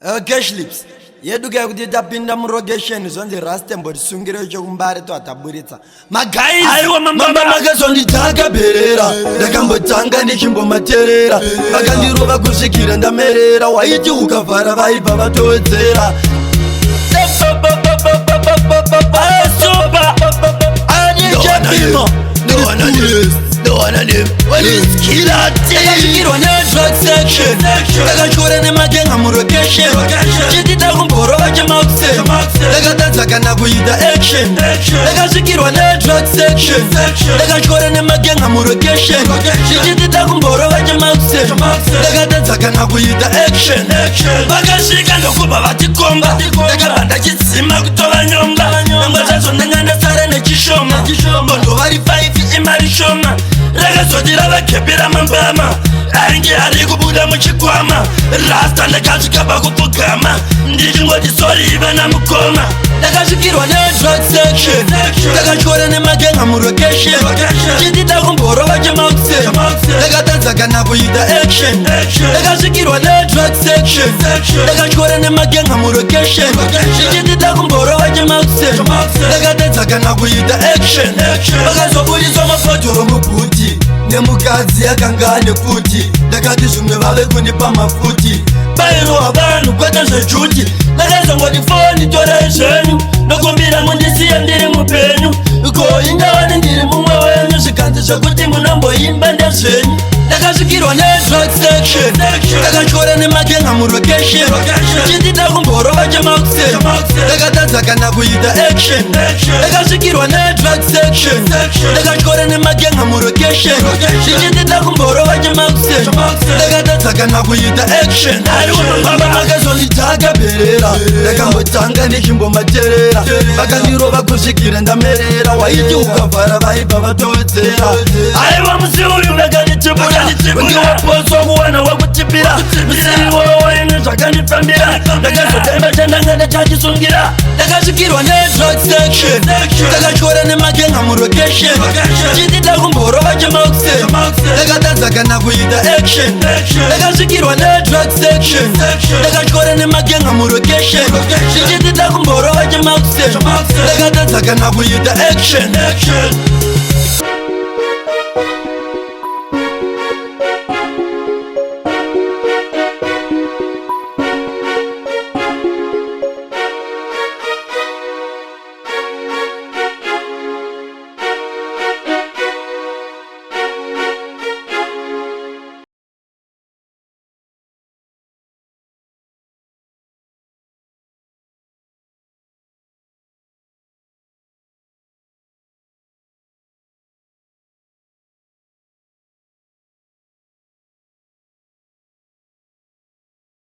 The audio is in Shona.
Cash lips yeduka kuti tapinda murogesheni zonzi rastembo risungiro chokumbare twataburitsa magaisi aiwa mamba makazonditaka berera ndakambotanga ndichimbomaterera vakandirova kusvikira ndamerera waiti ukavhara vaibva vatowedzera Takashikirwa ne-drug section Takashore nemagenga murocation Chitita kumborova chemausen Takatadza kana kuita action Takashikirwa ne-drug section Takashore nemagenga murocation Chitita kumborova chemausen Takatadza kana kuita action Vakashika ndokuba vatikomba Takabanda chitsima kutova nyomba Nyomba chazo nenganda sara nechishoma Bondo vari 5 imari shoma Rakazodira vakepera mambama ainge ari kubuda muchikwama rasta ndakasvikaba kupfugama ndichingoti sori iva namukoma ndakasvikirwa ne-drug section ndakashora nemagenga murocation chindida kumborova chemausen ndakatadza kana kuita action ndakasvikirwa ne-drug section ndakashora nemagenga murocation chindida kumborova chemausen ndakatadza kana kuita action vakazobudiswa mafotoro mubhuti nemukadzi akanga ane futi ndakati zvimwe vave kundipa mafuti bairowa vanhu kwete zvejuti ndakazongoti foni torai zvenyu ndokumbira mundisiya ndiri mupenyu ko ingawani ndiri mumwe wenyu zvikanzi zvekuti munomboimba ndezvenyu ndakasvikirwa ne-drug section ndakashora nemagenga murocation chindida kumborova chemausen ndakatadza kana kuita action ndakasvikirwa ne-drug section ndakashora nemagenga murocation chindida kumborova chemausen ndakatadza kana kuita action mama makazonditaka berera ndakambotanga ndichimbomaterera vakandirova kusvikira ndamerera waiti ukavhara vaibva vatowedzera aiwa musi uyu vakanditibura undiwaposwa kuwana wakutipira musiri wowaine zvakandifambira ndakazotemba chandanga ndatachisungira ndakasvikirwa ne-drug section ndakashora nemagenga murocation chindida kumborova chemausen ndakatadza kana kuita action ndakasvikirwa ne-drug section ndakashora nemagenga murocation chindida kumborova chemausen ndakatadza kana kuita action